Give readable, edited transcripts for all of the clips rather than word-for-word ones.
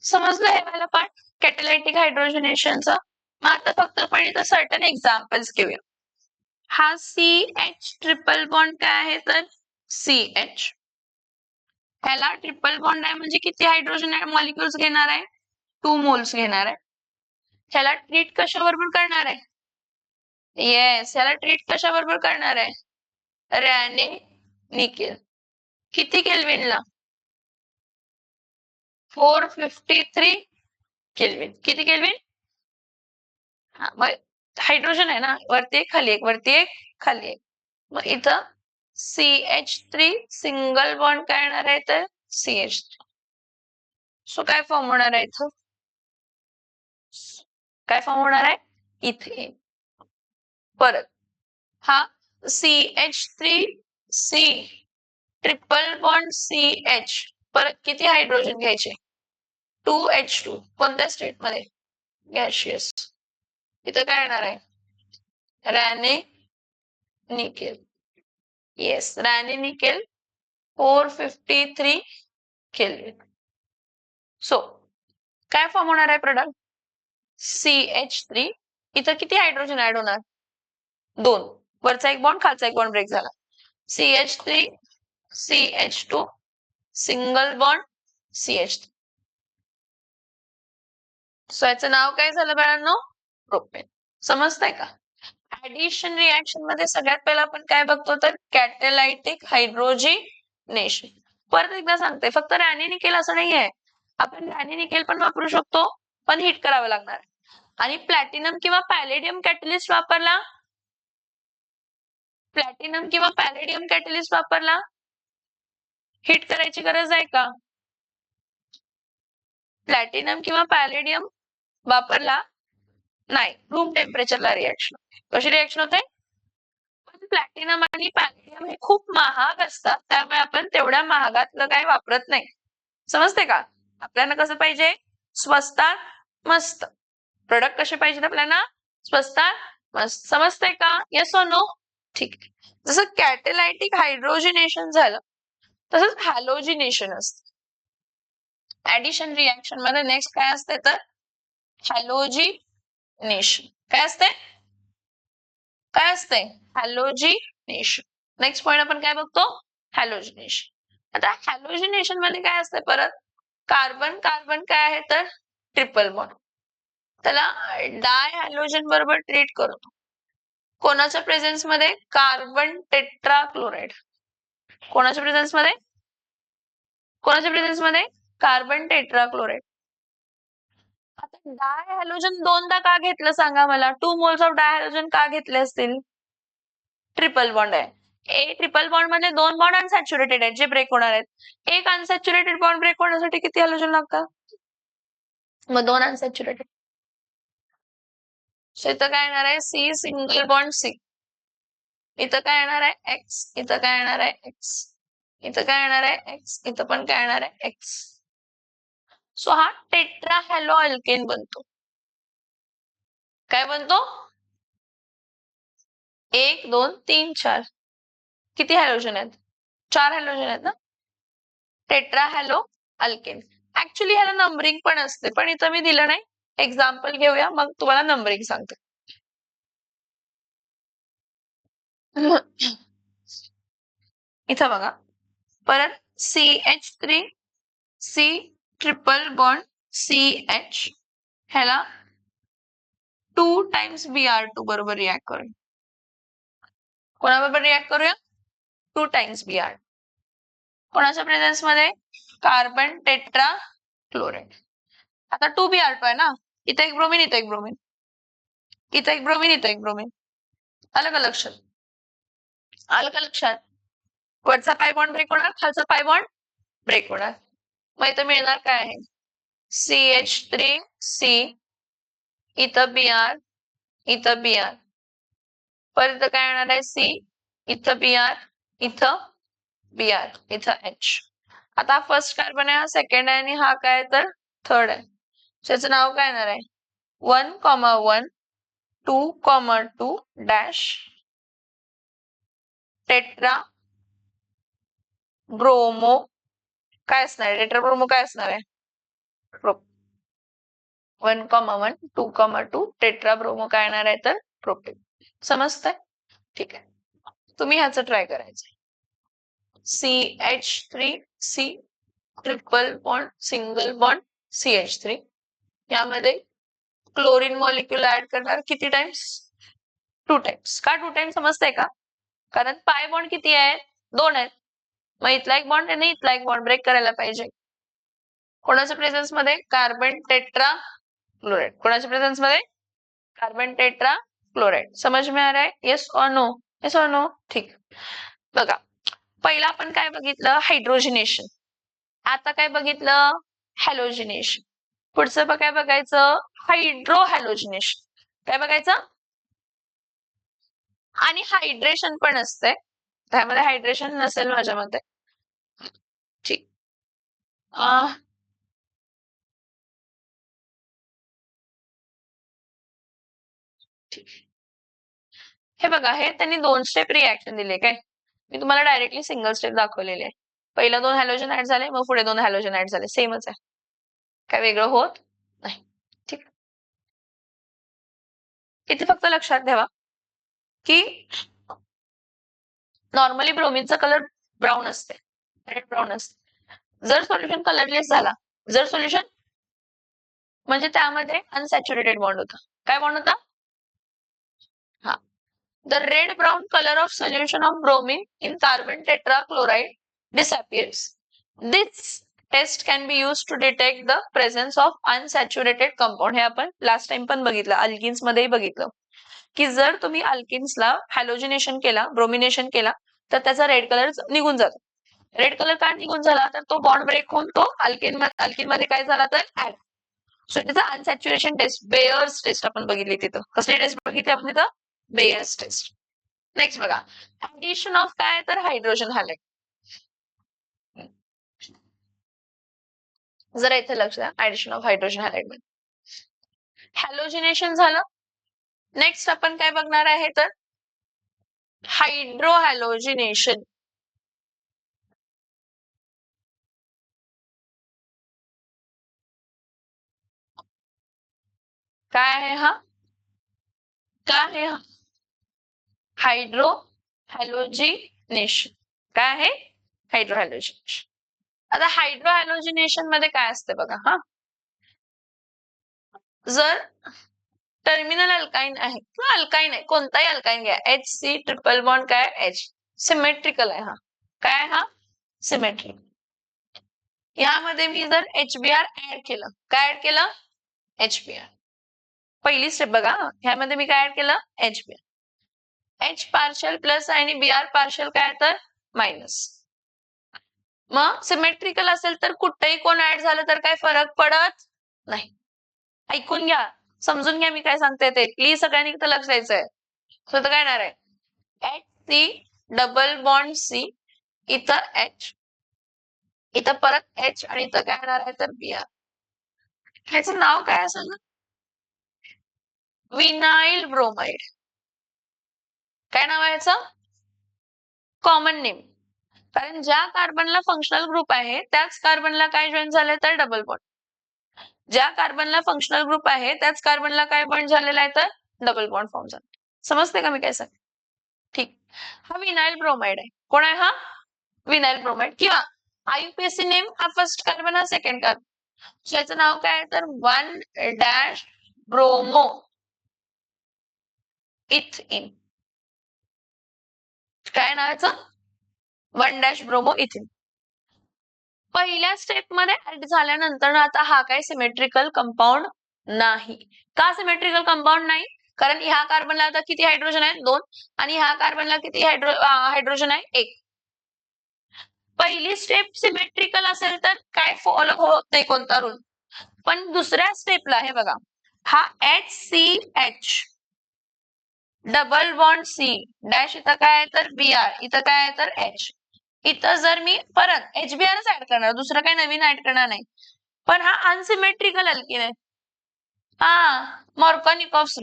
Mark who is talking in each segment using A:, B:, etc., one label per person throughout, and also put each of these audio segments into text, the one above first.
A: समजलं हे मला पार्ट कॅटॅलायटिक हायड्रोजनेशनचा. मग आता फक्त आपण इथं सर्टन एक्झाम्पल्स घेऊया. हा CH ट्रिपल बॉन्ड काय आहे तर CH. ह्याला ट्रिपल बॉन्ड आहे म्हणजे किती हायड्रोजन मॉलिक्युल्स घेणार आहे 2 मोल्स घेणार आहे. ह्याला ट्रीट कशाबरोबर करणार आहे? येस, ह्याला ट्रीट कशाबरोबर करणार आहे? Raney nickel. किती केल्विनला? 453 केल्विन. किती केल्विन? हा, मग हायड्रोजन आहे ना, वरती एक खाली एक, वरती एक खाली एक. मग इथं CH3 सिंगल बॉन्ड काय येणार आहे तर CH3. सो काय फॉर्म होणार आहे इथं? काय फॉर्म होणार आहे? इथे परत हा CH3C ट्रिपल बॉन्ड CH परत किती हायड्रोजन घ्यायचे? 2H2. कोणत्या स्टेट मध्ये? गॅशियस. इथं काय येणार आहे? Raney nickel. Yes, Raney nickel 453 kelvin. So काय फॉर्म होणार आहे प्रोडक्ट? CH3. इथं किती हायड्रोजन ऍड होणार? 2. वरचा एक बॉन्ड खालचा एक बॉन्ड ब्रेक झाला. CH3 CH2 single bond CH3. So याचं नाव काय झालं बाळांनो? प्रोपेन. समजतंय का? ऍडिशन रिएक्शन मध्ये सगळ्यात पहिला आपण काय बघतो तर कॅटॅलायटिक हायड्रोजनेशन. परत एकदा सांगते, फक्त रॅने निकेल असं नाहीये. आपण रॅने निकेल पण वापरू शकतो, पण हिट करावं लागणार. आणि प्लॅटिनम किंवा पॅलेडियम कॅटलिस्ट वापरला, प्लॅटिनम किंवा पॅलेडियम कॅटलिस्ट वापरला, हिट करायची गरज आहे का? प्लॅटिनम किंवा पॅलेडियम वापरला नाही, रूम टेम्परेचरला रिएक्शन. कशी रिएक्शन होते? प्लॅटिनम आणि पॅलेडियम हे खूप महाग असतात, त्यामुळे आपण तेवढ्या महागातलं काही वापरत नाही. समजते का? आपल्याला कसं पाहिजे? स्वस्तात मस्त प्रोडक्ट. कसे पाहिजेत आपल्याला? स्वस्तात मस्त. समजते का? येस और नो? ठीक आहे. जसं कॅटॅलायटिक हायड्रोजनेशन झालं तसंच हॅलोजिनेशन असतं. ऍडिशन रिएक्शन मध्ये नेक्स्ट काय असते तर हॅलोजिनेशन. काय असते? काय असते? हॅलोजिनेशन. नेक्स्ट पॉइंट आपण काय बघतो? हॅलोजिनेशन. आता हॅलोजिनेशन मध्ये काय असते परत? कार्बन कार्बन काय आहे तर ट्रिपल बॉन्ड. त्याला डाय हॅलोजन बरोबर ट्रीट करतो. कोणाच्या प्रेझेन्स मध्ये? Carbon tetrachloride. कोणाच्या प्रेझेन्स मध्ये? कोणाच्या प्रेझेन्स मध्ये? Carbon tetrachloride. आता डाय हॅलोजन दोनदा का घेतलं सांगा मला? 2 मोल्स ऑफ डाय हॅलोजन का घेतले असतील? ट्रिपल बॉन्ड आहे. ट्रिपल बॉन्ड मध्ये 2 बॉन्ड अनसॅच्युरेटेड आहेत जे ब्रेक होणार आहेत. एक अनसॅच्युरेटेड बॉन्ड ब्रेक होण्यासाठी किती हॅलोजन लागतात? मग 2 अनसॅच्युरेटेड. सो इथं काय येणार आहे? C single bond C. इथं काय येणार आहे? X. इथं काय येणार आहे? X. इथं काय येणार आहे? X. इथं पण काय येणार आहे? X. सो हा टेट्रा हॅलो अल्केन बनतो. काय बनतो? 1 2 3 4. किती हॅलोजन आहेत? 4 हॅलोजन आहेत ना. Tetra hello alkane. ऍक्च्युली ह्याला नंबरिंग पण असते, पण इथं मी दिलं नाही. एक्झाम्पल घेऊया, मग तुम्हाला नंबरिंग सांगते. इथं बघा परत CH3 C triple bond CH ह्याला 2 टाइम्स Br2 बरोबर रिॲक्ट करूया. कोणाबरोबर रिॲक्ट करूया? 2 टाइम्स Br. कोणाच्या प्रेझेन्स मध्ये? Carbon tetra chloride. आता 2 Br2 आहे ना, इथं एक ब्रोमीन, इथं एक ब्रोमीन, इथं एक ब्रोमीन, इथं एक ब्रोमीन. आलं का लक्षात? आलं का लक्षात? वरचा पाय बॉन्ड ब्रेक होणार, खालचा पाय बॉन्ड ब्रेक होणार. मग इथं मिळणार काय आहे? CH3C इथं Br, इथं Br. परत काय येणार आहे? C इथं Br, इथं Br, इथं H. आता फर्स्ट कार्बन आहे, हा सेकंड आहे आणि हा काय तर थर्ड आहे. त्याचं नाव काय येणार आहे? 1,1 2,2 डॅश टेट्रा ब्रोमो काय असणार आहे टेट्राब्रोमो काय असणार आहे 1,1 2,2 टेट्राब्रोमो काय येणार आहे तर प्रोपेन समजतंय ठीक आहे तुम्ही ह्याचं ट्राय करायचं CH3C triple bond single bond CH3 यामध्ये क्लोरीन मॉलिक्यूल ऍड करणार किती टाइम्स 2 टाइम्स का 2 टाइम्स समजतंय का कारण पाय बॉन्ड किती आहेत 2 आहेत मग इथला एक बॉन्ड आणि इथला एक बॉन्ड ब्रेक करायला पाहिजे कोणाच्या प्रेझेन्स मध्ये कार्बन टेट्रा क्लोराइड कोणाच्या प्रेझेन्स मध्ये कार्बन टेट्रा क्लोराइड समझ में आ रहा है येस और नो ठीक बघा पहिला आपण काय बघितलं हायड्रोजनेशन आता काय बघितलं हॅलोजिनेशन पुढचं काय बघायचं हायड्रो हॅलोजिनेशन काय बघायचं आणि हायड्रेशन पण असते त्यामध्ये हायड्रेशन नसेल माझ्या मते ठीक ठीक हे बघा हे त्यांनी 2 स्टेप रिॲक्शन दिले काय मी तुम्हाला डायरेक्टली सिंगल स्टेप दाखवलेले आहे पहिला 2 हॅलोजन ऍड झाले मग पुढे 2 हॅलोजन ऍड झाले सेमच आहे काय वेगळं होत नाही ठीक इथे फक्त लक्षात ठेवा की नॉर्मली ब्रोमिनचा कलर ब्राऊन असते रेड ब्राऊन असते जर सोल्युशन कलरलेस झाला जर सोल्युशन म्हणजे त्यामध्ये अनसॅच्युरेटेड बॉन्ड होता काय बॉन्ड होता हा The red brown color of solution of bromine in carbon tetrachloride disappears. This test can be used to detect the presence of unsaturated compound. हे आपण लास्ट टाइम पण बघितलं अल्किन्स मध्येही बघितलं की जर तुम्ही अल्किन्सला हॅलोजिनेशन केला ब्रोमिनेशन केला तर त्याचा रेड कलर निघून जातो रेड कलर का निघून झाला तर तो बॉन्ड ब्रेक होऊन तो अल्किन मध्ये काय झाला तर ऍड सो त्याचा अनसॅच्युरेशन टेस्ट बेयर्स टेस्ट आपण बघितली तिथं कसली टेस्ट बघितली आपण तिथं बेयर्स टेस्ट नेक्स्ट बघा ऍडिशन ऑफ काय तर हायड्रोजन हॅलाइड जरा इथे लक्ष द्या ऍडिशन ऑफ हायड्रोजन हॅलाइड मध्ये हॅलोजिनेशन झालं नेक्स्ट आपण काय बघणार आहे तर हायड्रो हॅलोजिनेशन काय आहे हा काय आहे हा हायड्रो हॅलोजिनेशन काय आहे हायड्रो हॅलोजिनेशन आता हायड्रो हॅलोजिनेशन मध्ये काय असते बघा हा जर टर्मिनल अल्काईन आहे किंवा अल्काईन आहे कोणताही अल्काईन घ्या HC ट्रिपल बॉन्ड काय H सिमेट्रिकल आहे हा काय हा सिमेट्रिकल यामध्ये मी जर HBr ऍड केलं काय ऍड केलं HBr पहिली स्टेप बघा ह्यामध्ये मी काय ऍड केलं HBr H पार्शल प्लस आणि Br पार्शल काय तर मायनस मग सिमेट्रिकल असेल तर कुठेही कोण ऍड झालं तर काय फरक पडत नाही ऐकून घ्या समजून घ्या मी काय सांगते ते प्लीज सगळ्यांनी इथं लक्ष द्यायचंय सो काय येणार आहे HC डबल बॉन्ड C इथं H इथं परत H आणि इथं काय येणार आहे तर Br ह्याचं नाव काय असं ना विनाइल ब्रोमाइड काय नाव आहे याचं कॉमन नेम कारण ज्या कार्बनला फंक्शनल ग्रुप आहे त्याच कार्बनला काय जॉईन झाले तर डबल बॉन्ड ज्या कार्बनला फंक्शनल ग्रुप आहे त्याच कार्बनला काय बॉन्ड झालेला आहे तर डबल बॉन्ड फॉर्म झाला समजते का मी काय सांग ठीक हा विनाइल ब्रोमाइड आहे कोण आहे हा विनाइल ब्रोमाइड किंवा आयुपीएससी नेम हा फर्स्ट कार्बन हा सेकंड कार्बन याचं नाव काय आहे तर 1- ब्रोमो इथीन काय नावाचं 1- ब्रोमो इथीन पहिल्या स्टेप मध्ये ऍड झाल्यानंतर आता हा काय सिमेट्रिकल कंपाऊंड नाही का सिमेट्रिकल कंपाऊंड नाही कारण ह्या कार्बनला आता किती हायड्रोजन आहेत 2 आणि ह्या कार्बनला किती हायड्रोजन आहे 1 पहिली स्टेप सिमेट्रिकल असेल तर काय फॉलो होत नाही कोणता रूल पण दुसऱ्या स्टेपला हे बघा हा HCH double bond C dash इथं काय आहे तर Br इथं काय आहे तर H इथं जर मी परत HBrच ऍड करणार दुसरं काही नवीन ऍड करणार नाही पण हा अनसिमेट्रिकल अल्किन आहे हा मॉर्कोनिकॉफ्स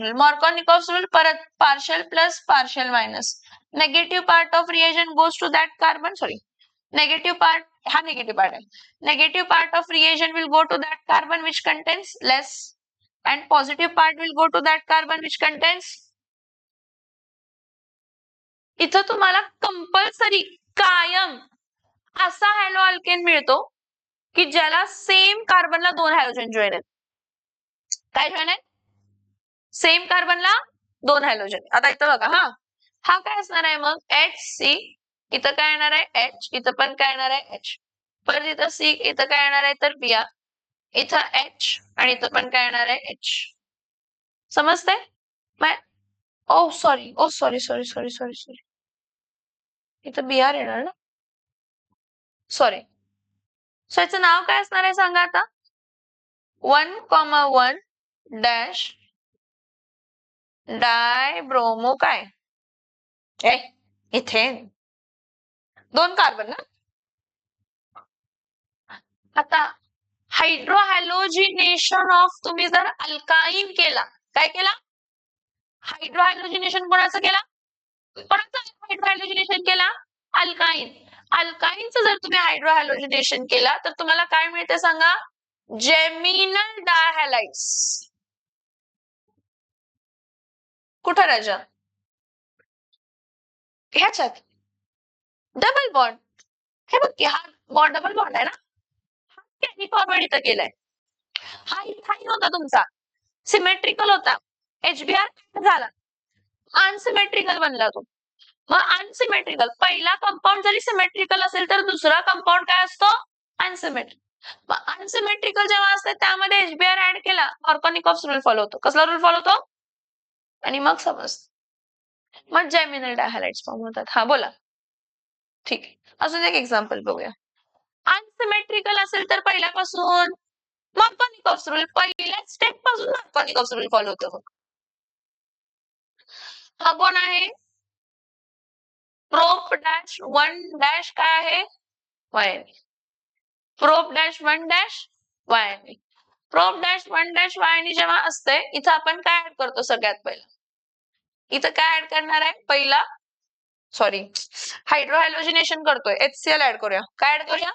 A: रूल परत partial plus partial minus negative part of reagent goes to that carbon sorry negative part हा निगेटिव्ह पार्ट आहे. Negative part of reagent will go to that carbon which contains less and positive part will go to that carbon which contains. इथं तुम्हाला compulsory कायम असा hello alkane मिळतो की ज्याला same कार्बनला 2 हॅलोजन जॉईन आहेत. काय जॉईन आहेत? सेम कार्बनला 2 हॅलोजन. आता इथं बघा हा काय असणार आहे मग HC, इथं काय येणार आहे H, इथं पण काय येणार आहे H, परत इथं C, इथं काय येणार आहे तर Br, इथं H आणि इथं पण काय येणार आहे H. समजतंय? ओ सॉरी सॉरी इथं Br येणार ना, सॉरी. सो याचं नाव काय असणार आहे सांगा आता. 1,1 डॅश डायब्रोमो काय इथेन 2 कार्बन ना. आता हायड्रोहॅलोजिनेशन ऑफ तुम्ही जर अल्काईन केला, काय केला? हायड्रोहॅलोजिनेशन कोणाचं केला? कोणाचं हायड्रोहॅलोजिनेशन केला? अल्काईन. अल्काईनचं जर तुम्ही हायड्रोहॅलोजिनेशन केला तर तुम्हाला काय मिळते सांगा? जेमिनल डायहॅलाइड्स. कुठं राजा? ह्याच्यात डबल बॉन्ड. हे बघ की हा बॉन्ड डबल बॉन्ड आहे ना, हा फॉरवर्ड इथं केलाय. हा इथाईन होता तुमचा, सिमेट्रिकल होता. HBr झाला, अनसिमेट्रिकल बनला तो. मग अनसिमेट्रिकल पहिला कंपाऊंड जरी सिमेट्रिकल असेल तर दुसरा कंपाऊंड काय असतो? अनसिमेट्रिकल. मग अनसिमेट्रिकल जेव्हा असते त्यामध्ये HBr ऍड केला, ऑर्गॅनिकॉफ्स रूल फॉलो होतो. कसला रूल फॉलो होतो? आणि मग समजतं. मग जेमिनल डायहॅलाइड्स फॉर्म होतात. हा बोला. ठीक आहे, अजून एक एक्झाम्पल बघूया. अनसिमेट्रिकल असेल तर पहिल्यापासून मार्कोनिकॉफ्स रूल, पहिल्या स्टेप पासून मार्कोनिकॉफ्स रूल फॉलो होतो. हा कोण आहे? प्रोप डॅश 1 डॅश काय आहे? Y. Prop dash 1 dash Y. Prop dash 1 dash Y जेव्हा असते इथं आपण काय ऍड करतो सगळ्यात पहिला? इथं काय ऍड करणार आहे? पहिला सॉरी हायड्रोहॅलोजिनेशन करतोय, HCl ऍड करूया. काय ऍड करूया?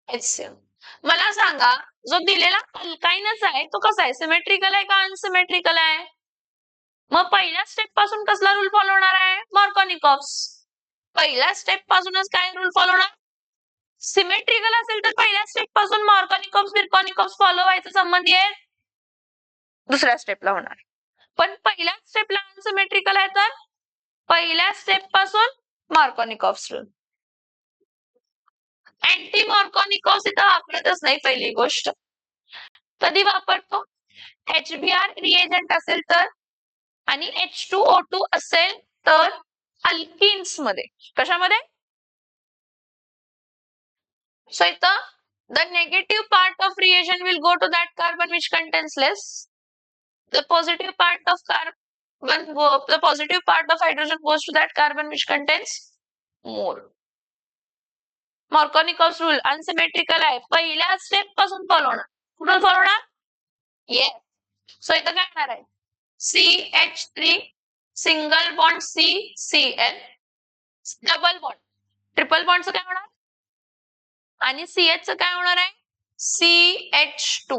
A: HCl. मला सांगा जो दिलेला अल्काइनच आहे तो कसा आहे? सिमेट्रिकल आहे का अनसिमेट्रिकल आहे? मग पहिल्या स्टेप पासून कसला रूल फॉलो होणार आहे? मार्कोनिकॉफ्स. पहिल्या स्टेप पासूनच काय रूल फॉलो होणार? सिमेट्रिकल असेल तर पहिल्या स्टेप पासून मार्कोनिकॉफ्स बिरकॉनिकॉफ्स फॉलो व्हायचा संबंध आहे दुसऱ्या स्टेपला होणार. पण पहिल्या स्टेपला अनसिमेट्रिकल आहे तर पहिल्या स्टेप पासून मार्कोनिकॉफ्स रूल. अँटी मार्कोनिकॉफ्स इथं वापरतच नाही. पहिली गोष्ट कधी वापरतो? HBr रिएजंट असेल तर आणि H2O2 असेल तर अल्किन्स मध्ये. कशामध्ये? So इथं the negative part of reagent will go to that carbon which contains less. The positive part of hydrogen goes to that carbon which contains more. Markovnikov's rule unsymmetrical आहे, पहिल्या step पासून follow होणार. कुठून follow होणार? Yes. So इथं काय होणार आहे? CH3 single bond CCl double bond, triple बॉन्डचं काय होणार? आणि CH चं काय होणार आहे? CH2.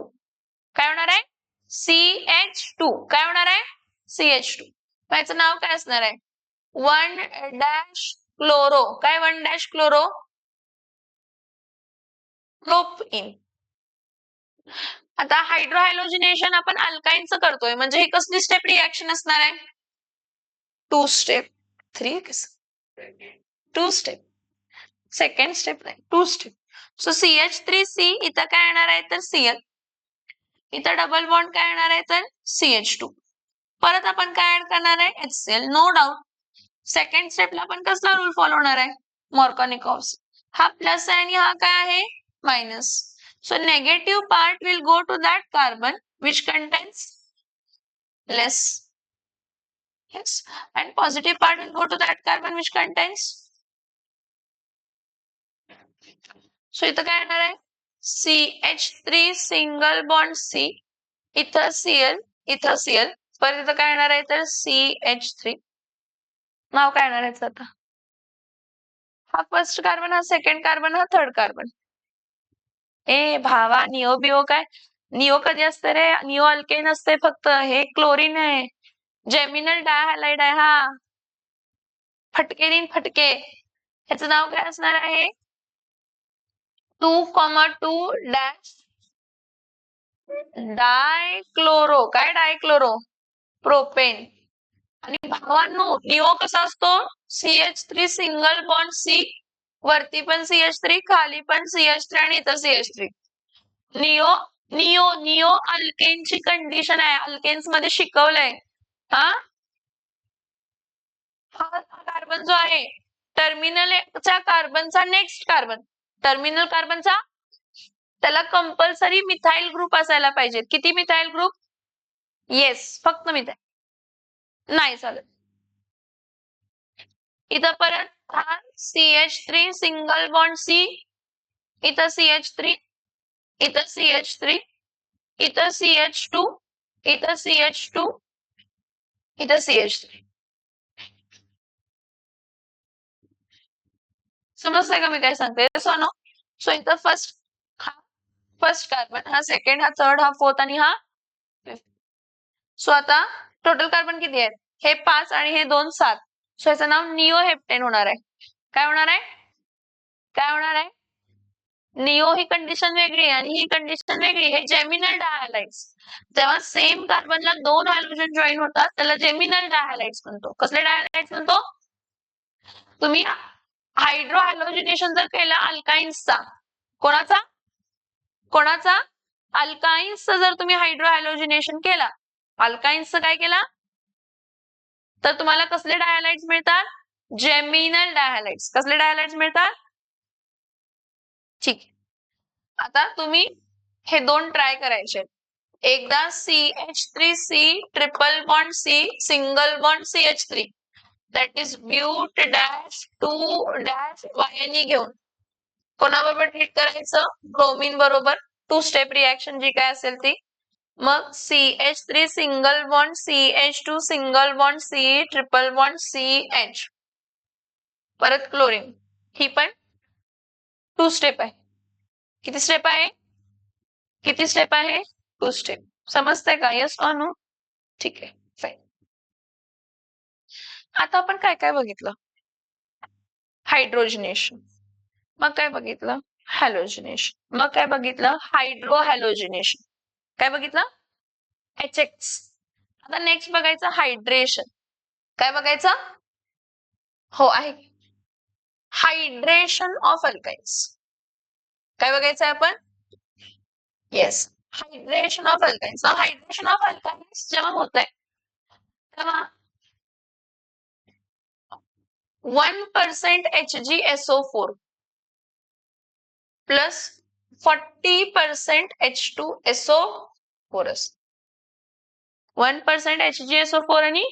A: काय होणार आहे? CH2. काय होणार आहे? CH2. याचं नाव काय असणार आहे? 1 डॅश क्लोरो. काय 1 डॅश क्लोरो? प्रोपइन. आता हायड्रोहॅलोजिनेशन आपण अल्काइनचं करतोय म्हणजे ही कसली स्टेप रिएक्शन असणार आहे? 2 स्टेप. 2 स्टेप. सेकंड स्टेप नाही, 2 स्टेप. सो CH3C इथं काय येणार आहे तर Cl. इथं डबल बॉन्ड काय येणार आहे तर CH2. परत आपण काय ऍड करणार आहे? HCl. No doubt. सेकंड स्टेपला आपण कसला रूल फॉलो होणार आहे? मार्कोनिकॉफ्स. हा प्लस आहे आणि हा काय आहे? Minus. So negative part will go to that carbon which contains less. Yes. And positive part will go to that carbon which contains. So इथं काय येणार आहे? CH3 सिंगल बॉन्ड C, इथं Cl, इथं Cl, परत इथं काय येणार आहे तर CH3. नाव काय येणार आहे आता? हा फर्स्ट कार्बन, हा सेकंड कार्बन, हा थर्ड कार्बन. ए भावा, निओ बिओ काय? निओ कधी असते रे? निओ अल्केन असते फक्त. हे क्लोरीन आहे. जेमिनल डायहॅलाइड आहे हा. फटके दिन फटके. ह्याचं नाव काय असणार आहे? 2,2 डॅश डायक्लोरो. काय डायक्लोरो? प्रोपेन. आणि भावांनो, निओ कसा असतो? CH3 सिंगल बॉन्ड C, वरती पण CH3, खाली पण CH3 आणि इथं CH3. निओ निओ निओ अल्केनची कंडिशन आहे. अल्केन्स मध्ये शिकवलंय. हा कार्बन जो आहे, टर्मिनलच्या कार्बनचा नेक्स्ट कार्बन, टर्मिनल कार्बनचा, त्याला कंपल्सरी मिथाइल ग्रुप असायला पाहिजे. किती मिथाइल ग्रुप? येस, फक्त मिथाइल. नाही चालत. इथं परत हा CH3 सिंगल बॉन्ड C, इथं CH3, इथं CH3, इथं CH2, इथं CH2, इथं CH3. समजतंय का मी काय सांगते? सोनो, सो इथं फर्स्ट कार्बन, हा सेकंड, हा थर्ड, हा फोर्थ आणि हा फिफ्थ. सो आता टोटल कार्बन किती आहेत? हे 5 आणि हे 2, 7. सो याचं नाव निओहेप्टेन होणार आहे. काय होणार आहे? काय होणार आहे? निओ ही कंडिशन वेगळी आणि ही कंडिशन वेगळी. हे जेमिनल डायहॅलाइड्स. जेव्हा सेम कार्बनला 2 हायड्रोजन जॉईन होतात, त्याला जेमिनल डायहॅलाइड्स म्हणतो. कसले डायहॅलाइड्स म्हणतो? तुम्ही हायड्रो हॅलोजिनेशन जर केलं अल्काइन्सचा, कोणाचा? कोणाचा? अल्काइन्सचा जर तुम्ही हायड्रो हॅलोजिनेशन केला, अल्काइन्सचं काय केला, तर तुम्हाला कसले डायहॅलाइड्स मिळतात? जेमिनल डायहॅलाइड्स. कसले डायहॅलाइड्स मिळतात? ठीक. आता तुम्ही हे 2 ट्राय करायचे. एकदा CH3C triple bond C single bond CH3, that is but dash 2 dash YNE घेऊन कोणाबरोबर ट्रीट करायचं? ब्रोमीन बरोबर. 2 स्टेप रिएक्शन जी काय असेल ती. मग CH3 single bond CH2 single bond C triple bond CH, परत क्लोरीन. ही पण 2 स्टेप आहे. किती स्टेप आहे? किती स्टेप आहे? 2 स्टेप. समजतंय का? येस और नो? ठीक आहे, फाईन. आता आपण काय काय बघितलं? हायड्रोजनेशन. मग काय बघितलं? हॅलोजिनेशन. मग काय बघितलं? हायड्रो हॅलोजिनेशन. काय बघितलं? HX. आता नेक्स्ट बघायचं हायड्रेशन. काय बघायचं? हो आहे. Hydration of alkynes. काय बघायचं आपण? Yes, hydration of alkynes. Hydration of alkynes जेव्हा होत आहे, तेव्हा 1% HgSO4 प्लस 40% H2SO4 असतं. 1% HgSO4 आणि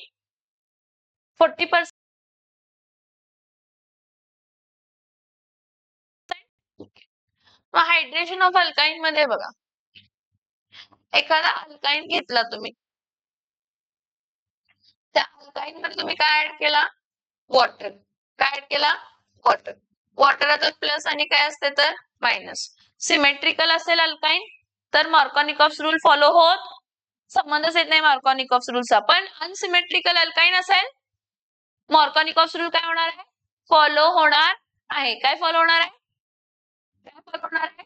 A: 40%. हायड्रेशन ऑफ अल्काइन मध्ये बघा, एखादा अल्काइन घेतला तुम्ही, त्या अल्काइन मध्ये तुम्ही काय ऍड केला? वॉटर. काय ऍड केला? वॉटर. वॉटर आता प्लस आणि काय असते तर मायनस. सिमेट्रिकल असेल अल्काइन तर मार्कोनिकॉफ्स रूल फॉलो होत, संबंधच येत नाही मार्कोनिकॉफ्स रूलचा. पण अनसिमेट्रिकल अल्काइन असेल, मार्कोनिकॉफ्स रूल काय होणार आहे? फॉलो होणार आहे. काय फॉलो होणार आहे? काय फॉलो होणार आहे?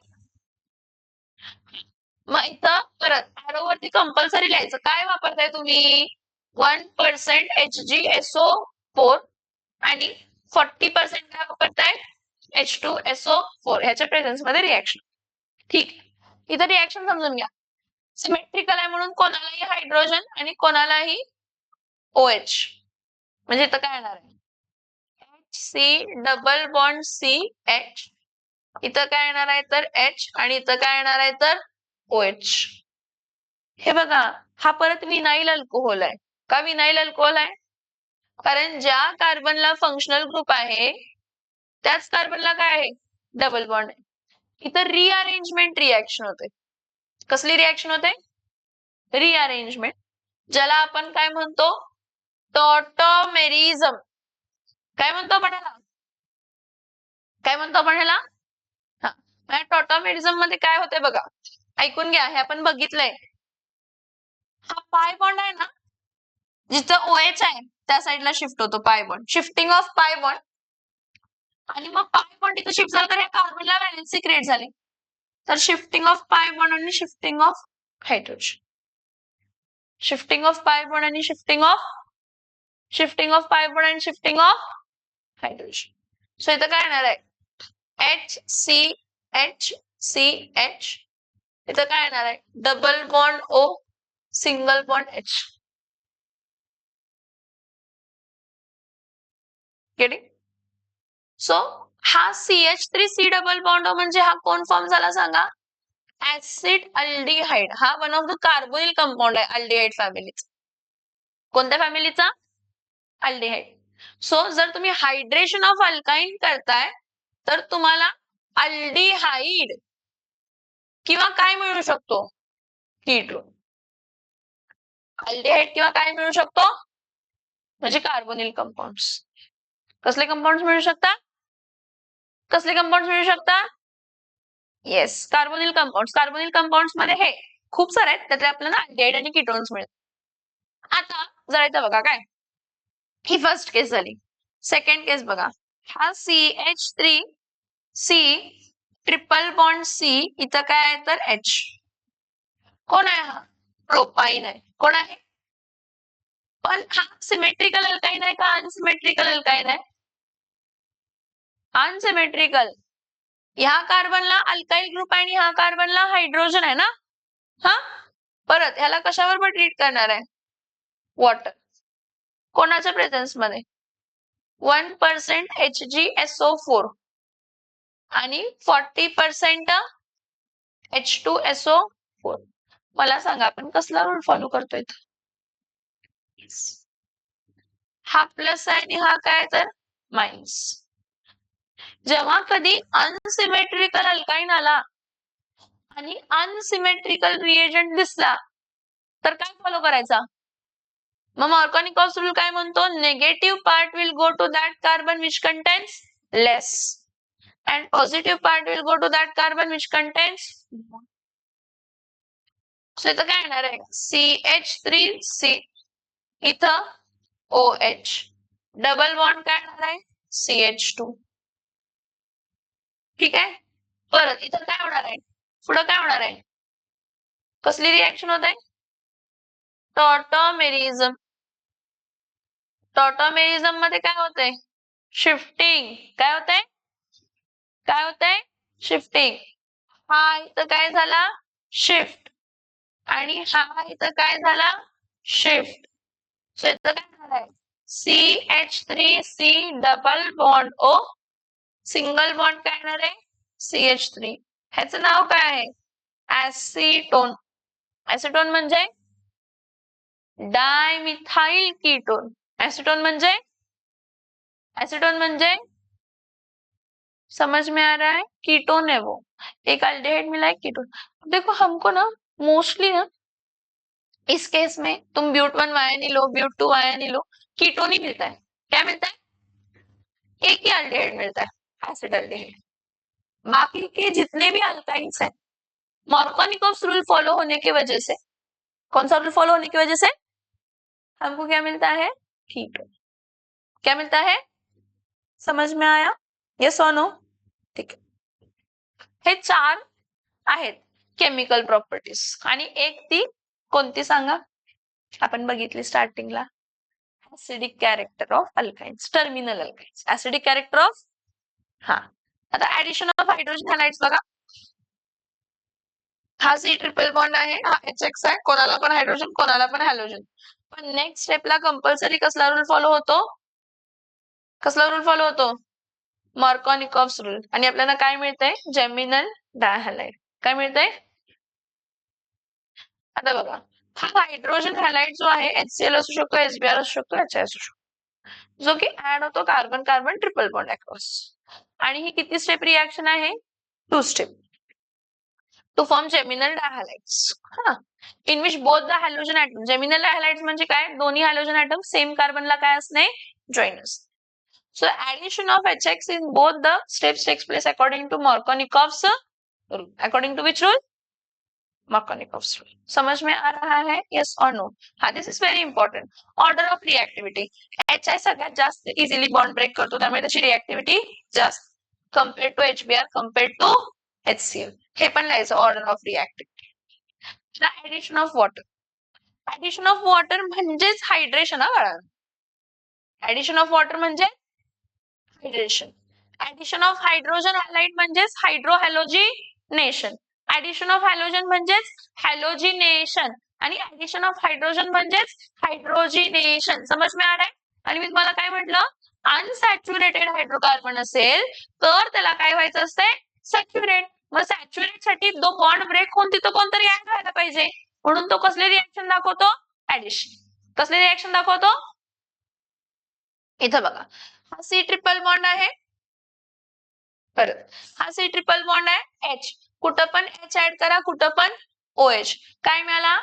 A: मग इथं परत ॲरोवरती कंपल्सरी लिहायचं. काय वापरताय तुम्ही? 1% HgSO4 आणि 40% काय वापरताय? H2SO4. ह्याच्या प्रेझेन्स मध्ये रिएक्शन. ठीक. इथं रिएक्शन समजून घ्या. सिमेट्रिकल आहे म्हणून कोणालाही हायड्रोजन आणि कोणालाही OH. म्हणजे इथं काय येणार आहे? HC double bond CH. इथं काय येणार आहे तर H आणि इथं काय येणार आहे तर OH. हे बघा, हा परत विनाइल अल्कोहोल आहे. का विनाइल अल्कोहोल आहे? कारण ज्या कार्बनला फंक्शनल ग्रुप आहे, त्याच कार्बनला काय आहे? डबल बॉन्ड आहे. इथं रिअरेंजमेंट रिएक्शन होते. कसली रिएक्शन होते? रिअरेंजमेंट, ज्याला आपण काय म्हणतो? टॉटोमेरिझम. काय म्हणतो पटाला? काय म्हणतो आपण ह्याला? हा, टॉटॉमेरिझम मध्ये काय होते बघा, ऐकून घ्या, हे आपण बघितलंय. हा पाय बॉन्ड आहे ना, जिथं OH आहे त्या साईडला शिफ्ट होतो pi bond, shifting of pi bond. आणि मग पाय बॉन्ड इथं शिफ्ट झाला तर या कार्बनला व्हॅलेन्सी क्रिएट झाली. तर शिफ्टिंग ऑफ पाय बॉन्ड आणि shifting of hydrogen, shifting of pi bond आणि शिफ्टिंग ऑफ पाय बॉन्ड आणि शिफ्टिंग ऑफ हायड्रोजन. सो इथं काय येणार आहे, HCH इथं काय येणार आहे, double bond O, single bond H. Getting? So हा CH3C डबल बॉन्ड O म्हणजे हा कोण फॉर्म झाला सांगा, ऍसिड अल्डिहाइड. हा one of the carbonyl compound आहे अल्डिहाइड फॅमिलीचा. कोणत्या फॅमिलीचा? अल्डिहाइड. सो जर तुम्ही हायड्रेशन ऑफ अल्काईन करताय तर तुम्हाला अल्डिहाइड किंवा काय मिळू शकतो, कीटोन. अल्डिहाइड किंवा काय मिळू शकतो, म्हणजे कार्बोनिल कंपाऊंड्स. कसले कंपाऊंड्स मिळू शकतात, कसले कंपाऊंड्स मिळू शकतात? Yes, carbonyl compounds. Carbonyl compounds मध्ये हे खूप सारे आहेत, त्यातले आपल्याला अल्डिहाइड आणि कीटोन्स मिळतात. आता जरा इथं बघा, काय ही फर्स्ट केस झाली. सेकंड केस बघा, हा CH3C ट्रिपल बॉन्ड C, इथं काय आहे तर H. कोण आहे हा, प्रोपाईन आहे. कोण आहे, पण हा सिमेट्रिकल अल्काईन आहे का अनसिमेट्रिकल अल्काईन आहे? अनसिमेट्रिकल. ह्या कार्बनला अल्काइल ग्रुप आहे आणि ह्या कार्बनला हायड्रोजन आहे ना. हा, परत ह्याला कशावर ट्रीट करणार आहे, वॉटर. कोणाच्या प्रेझेन्स मध्ये, 1% HgSO4 आणि 40% H2SO4. मला सांगा आपण कसला रूल फॉलो करतोय, हा प्लस आहे आणि हा काय तर मायनस. जेव्हा कधी अनसिमेट्रिकल अल्काईन आला आणि अनसिमेट्रिकल रिएजंट दिसला तर काय फॉलो करायचा, मग मार्कोनिकॉव्हस रूल काय म्हणतो, negative part will go to that carbon which contains less and positive part will go to that carbon which contains more. So इथं काय येणार आहे, CH3C इथं OH, डबल बॉन्ड काय येणार आहे, CH2. ठीक आहे. परत इथं काय होणार आहे, पुढं काय होणार आहे, कसली रिएक्शन होत आहे, टॉटॉमेरिझम. टॉटॉमेरिझम मध्ये काय होतंय, शिफ्टिंग. काय होतंय, काय होतंय, शिफ्टिंग. हा इथं काय झाला, शिफ्ट, आणि हा इथं काय झाला, शिफ्ट. सो इथं काय झालंय, CH3C double bond O, single bond काय येणार आहे, CH3. ह्याचं नाव काय आहे, ऍसिटोन. ऍसिटोन म्हणजे डायमिथाइल कीटोन. एसीटोन म्हणजे, एसीटोन म्हणजे समझ में आ रहा है, कीटोन है वो, एक अल्डिहाइड मिला है कीटोन. देखो हमको ना मोस्टली ना इस केस में तुम ब्यूट 1 आयन लो, ब्यूट 2 आयन लो, कीटोन ही मिलता है. क्या मिलता है, एक ही अल्डिहाइड मिलता है, एसिड अल्डिहाइड. बाकी के जितने भी अल्काइंस हैं, मार्कोनिकॉव्स रूल फॉलो होने की वजह से, कौन सा रूल फॉलो होने की वजह से हमको क्या मिलता है, कीटोन. क्या मिलता है, समझ में आया, यस और नो. ठीक आहे. हे 4 आहेत केमिकल प्रॉपर्टीज, आणि एक ती कोणती सांगा, आपण बघितली स्टार्टिंगला, acidic character of alkynes, terminal alkynes, acidic character of. हा, आता ऍडिशन ऑफ हायड्रोजन हॅलाइड्स बघा, हा C ट्रिपल बॉन्ड आहे, हा HX आहे, कोणाला पण हायड्रोजन कोणाला पण हॅलोजन. पण नेक्स्ट स्टेपला कंपल्सरी कसला रूल फॉलो होतो, कसला रूल फॉलो होतो, मार्कोनिकॉव्स रूल. आणि आपल्याला काय मिळतंय, जेमिनल डायहॅलाइड. काय मिळतंय, आता बघा, हा हायड्रोजन हॅलाइड जो आहे HCl असू शकतो, HBr असू शकतो, HI असू शकतो, जो की ऍड होतो carbon carbon triple bond across. आणि ही किती स्टेप रिएक्शन आहे, 2 step, to form geminal dihalides. In which both the halogen atom, geminal dihalides म्हणजे काय, दोन्ही हॅलोजन ऍटम सेम कार्बनला काय असणे, जॉईन असणे. So addition of HX in both the steps takes place according to Markovnikov's rule. According to which rule? Markovnikov's rule. समझ में आ रहा है? Yes or no? हाँ, this is very important. Order of reactivity. HI सगळ्यात जास्त easily bond break करतो, त्यामुळे त्याची reactivity जास्त compared to HBr compared to HCl. हे पण लिहायचं order of reactivity. The addition of water. Addition of water म्हणजेच हायड्रेशन हा बाळा. Addition of water म्हणजे hydration. Addition of hydrogen halide म्हणजेच हायड्रोहॅलोजिनेशन. Addition of halogen म्हणजेच हॅलोजिनेशन आणि addition of hydrogen म्हणजेच हायड्रोजिनेशन. समज में आ रहा है? आणि मी तुम्हाला काय म्हटलं, अनसॅच्युरेटेड हायड्रोकार्बन असेल तर त्याला काय व्हायचं असते, सॅच्युरेट. मग सॅच्युरेट साठी तो बॉन्ड ब्रेक होऊन तिथं कोणतरी ऍड व्हायला पाहिजे, म्हणून तो कसले रिएक्शन दाखवतो, ऍडिशन. कसले रिएक्शन दाखवतो, इथं बघा हा सी ट्रिपल बॉन्ड आहे, परत हा सी ट्रिपल बॉन्ड आहे, एच. कुठं पण एच ऍड करा, कुठं पण OH. काय मिळाला,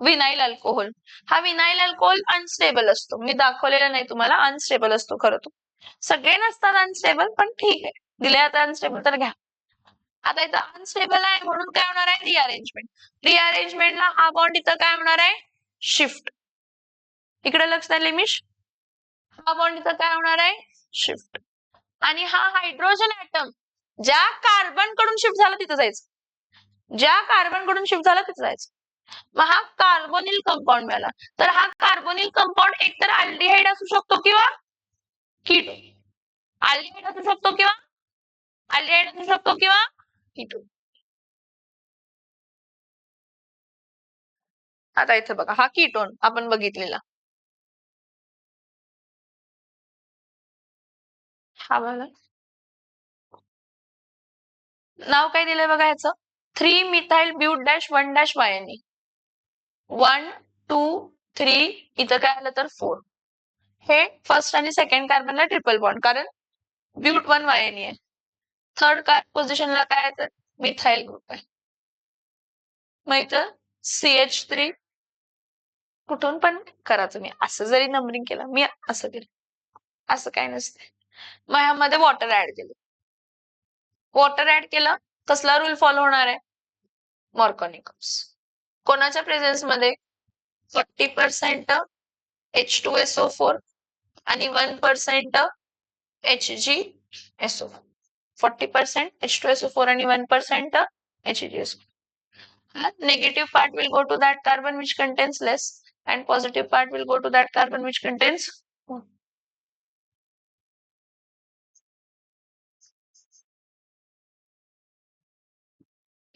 A: विनाइल अल्कोहोल. हा विनाइल अल्कोहोल अनस्टेबल असतो, मी दाखवलेलं नाही तुम्हाला, अनस्टेबल असतो खरं तो. सगळे नसतात अनस्टेबल, पण ठीक आहे, दिले आता अनस्टेबल तर घ्या. आता इथं अनस्टेबल आहे म्हणून काय होणार आहे, रिअरेंजमेंट. रिअरेंजमेंटला हा बॉन्ड इथं काय होणार आहे, शिफ्ट. इकडे लक्ष द्या लिमिश, हा बॉन्ड इथं काय होणार आहे, शिफ्ट. आणि हा हायड्रोजन ऍटम ज्या कार्बन कडून शिफ्ट झाला तिथं जायचं, ज्या कार्बन कडून शिफ्ट झाला तिथं जायचं. मग हा कार्बोनिल कंपाऊंड मिळाला. तर हा कार्बोनिल कंपाऊंड एकतर अल्डिहाइड असू शकतो किंवा कीटोन. अल्डिहाइड असू शकतो किंवा अल्डिहाइड असू शकतो किंवा कीटोन. आता इथे बघा हा कीटोन आपण बघितलेला, हा बघा नाव काय दिलंय बघा ह्याचं, 3 methyl but dash 1 dash YNE. 1 2 3 इथं काय आलं तर 4. हे फर्स्ट आणि सेकंड कार्बनला ट्रिपल बॉन्ड, कारण ब्यूट 1 YNE आहे. थर्ड पोझिशनला काय आहे तर मिथाइल ग्रुप आहे. मग इथं CH3 कुठून पण करा तुम्ही, असं जरी नंबरिंग केलं, मी असं केलं, असं काय नसते. मग ह्यामध्ये वॉटर ऍड केलं. वॉटर ऍड केलं, कसला रूल फॉलो होणार आहे, मॉर्कोनिकॉस. कोणाच्या प्रेझेन्स मध्ये, 40% H2SO4 आणि 1% HgSO4. 40% H2SO4 आणि 1% HgSO4. Negative part will go to that carbon which contains less, and positive part will go to that carbon which contains more.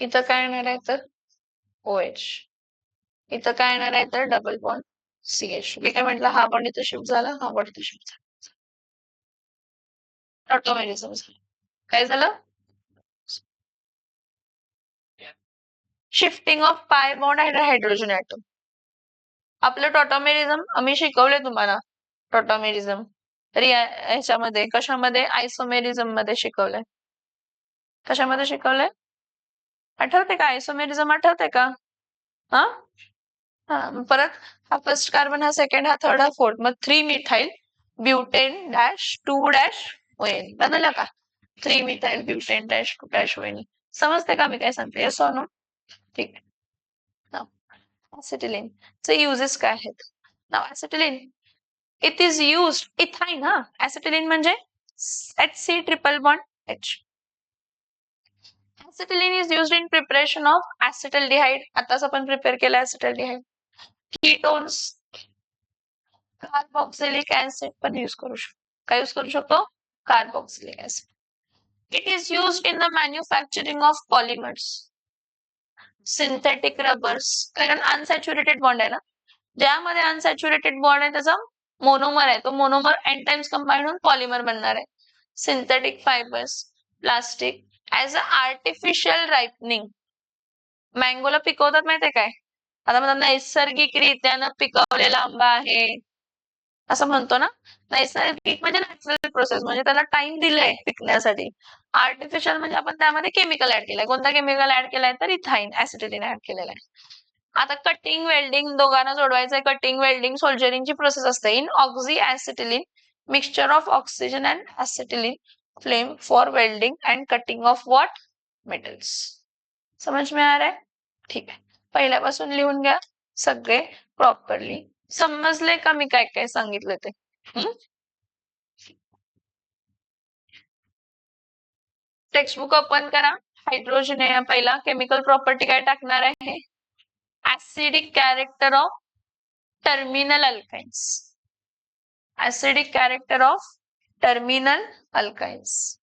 A: इथं काय येणार आहे तर OH. इथं काय येणार आहे तर डबल बॉन्ड CH. मी काय म्हटलं, हा बॉन्ड इथं शिफ्ट झाला, हा बॉन्ड इथं शिफ्ट झाला, ऑटोमेरिझम झालं. काय झालं, शिफ्टिंग ऑफ पाय बॉन्ड आणि हायड्रोजन ऍटम. आपलं टॉटोमेरिझम आम्ही शिकवले तुम्हाला, टॉटोमेरिझम ह्याच्यामध्ये कशामध्ये, आयसोमेरिझम मध्ये शिकवलंय. कशामध्ये शिकवलंय, आठवते का, आयसोमेरिझम आठवते का, हा. परत हा फर्स्ट कार्बन, हा सेकंड, हा थर्ड, हा फोर्थ. मग 3 methyl butane dash 2 dash ON बनवलं का, 3 methyl butane dash 2 dash ON. समजते का मी काय सांगते, येस ऑर नो? ठीक आहे. ऍसिटिलीन चे युजेस काय आहेत. नाव acetylene, it is used, ethyne. हा, ऍसिटिलीन म्हणजे HC triple bond H. Acetylene is used in preparation of acetaldehyde. आताच आपण प्रिपेअर केला acetaldehyde. Ketones, कार्बोक्सिलिक ऍसिड पण यूज करू शकतो. काय यूज करू शकतो, carboxylic acid. It is used in the manufacturing of polymers, synthetic rubbers. कारण अनसॅच्युरेटेड बॉन्ड आहे ना, ज्यामध्ये अनसॅच्युरेटेड बॉन्ड आहे त्याचा मोनोमर आहे, तो मोनोमर एन टाइम्स कंबाईन होऊन पॉलिमर बनणार आहे. Synthetic fibres, plastic, as a artificial ripening. मँगोला पिकवतात माहितीये काय, आता मला नैसर्गिकरित्यानं पिकवलेला आंबा आहे असं म्हणतो ना. नैसर्गिक म्हणजे नॅचरल प्रोसेस, म्हणजे त्याला टाइम दिलाय पिकण्यासाठी. आर्टिफिशियल म्हणजे आपण त्यामध्ये केमिकल ऍड केलंय. कोणता केमिकल ऍड केलाय तर इथाइन, ऍसिटिलीन ऍड केलेला आहे. आता कटिंग वेल्डिंग दोघांना जोडवायचंय, कटिंग वेल्डिंग सोल्जरिंगची प्रोसेस असते. In oxy acetylene mixture of oxygen and acetylene flame for welding and cutting of what metals. समझ में आ रहा है? ठीक आहे, पहिल्यापासून लिहून घ्या सगळे प्रॉपरली. समजले का मी काय काय सांगितलं ते? टेक्स्टबुक ओपन करा. हायड्रोजन पहिला केमिकल प्रॉपर्टी काय टाकणार आहे? Acidic character of terminal alkynes. Acidic character of terminal alkynes.